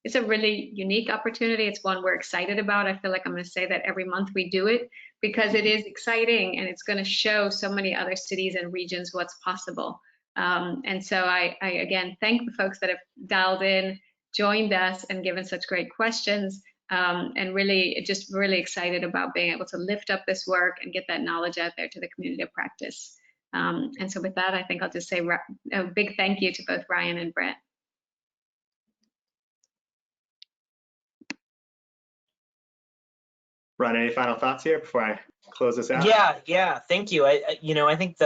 Speaker 3: It's a really unique opportunity. It's one we're excited about. I feel like I'm going to say that every month we do it because it is exciting and it's going to show so many other cities and regions what's possible. And so I again thank the folks that have dialed in, joined us, and given such great questions, and really just really excited about being able to lift up this work and get that knowledge out there to the community of practice. And so with that, I think I'll just say a big thank you to both Ryan and Brett.
Speaker 1: Ryan, any final thoughts here before I close this out?
Speaker 2: Yeah, thank you. I think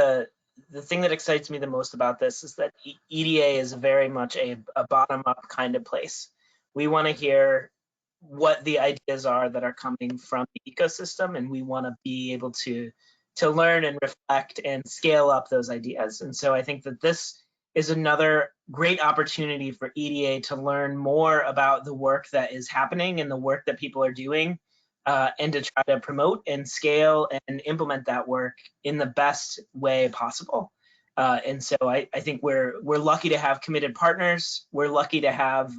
Speaker 2: the thing that excites me the most about this is that EDA is very much a bottom-up kind of place. We want to hear what the ideas are that are coming from the ecosystem, and we want to be able to learn and reflect and scale up those ideas. And so I think that this is another great opportunity for EDA to learn more about the work that is happening and the work that people are doing, and to try to promote and scale and implement that work in the best way possible. And so I think we're lucky to have committed partners. We're lucky to have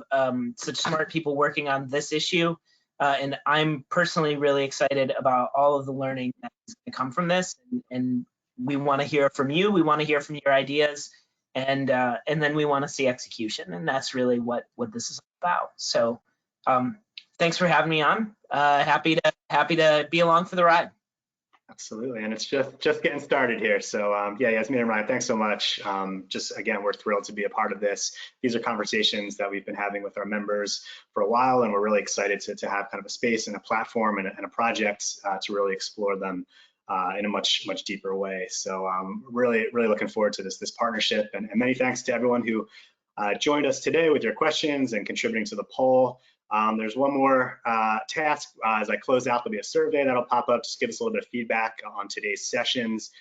Speaker 2: such smart people working on this issue. And I'm personally really excited about all of the learning that's going to come from this. And we want to hear from you. We want to hear from your ideas. And then we want to see execution. And that's really what this is about. So thanks for having me on. Happy to be along for the ride.
Speaker 1: Absolutely, and it's just getting started here. So yeah, Yasmina and Ryan, thanks so much. Just again, we're thrilled to be a part of this. These are conversations that we've been having with our members for a while, and we're really excited to have kind of a space and a platform and a project to really explore them in a much deeper way. So really looking forward to this partnership, and many thanks to everyone who joined us today with your questions and contributing to the poll. There's one more task. As I close out, there'll be a survey that'll pop up. Just give us a little bit of feedback on today's sessions.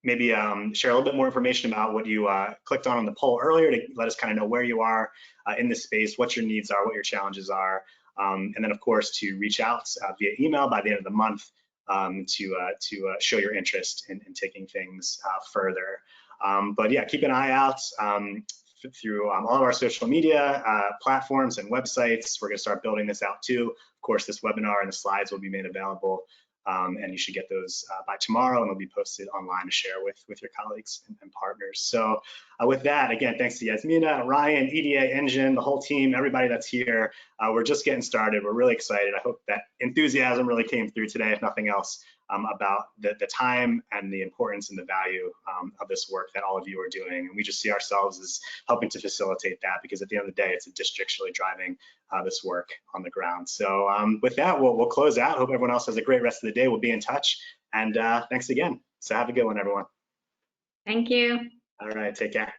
Speaker 1: Maybe share a little bit more information about what you clicked on the poll earlier to let us kind of know where you are in this space, what your needs are, what your challenges are. And then, of course, to reach out via email by the end of the month to show your interest in taking things further. But yeah, keep an eye out through all of our social media platforms and websites. We're going to start building this out too. Of course, this webinar and the slides will be made available, and you should get those by tomorrow, and they'll be posted online to share with your colleagues and partners. So with that, again, thanks to Yasmina, Ryan, EDA, NGIN, the whole team, everybody that's here. We're just getting started. We're really excited. I hope that enthusiasm really came through today, if nothing else, about the time and the importance and the value of this work that all of you are doing. And we just see ourselves as helping to facilitate that, because at the end of the day, it's the districts really driving this work on the ground. So with that, we'll close out. Hope everyone else has a great rest of the day. We'll be in touch. And thanks again. So have a good one, everyone.
Speaker 3: Thank you.
Speaker 1: All right, take care.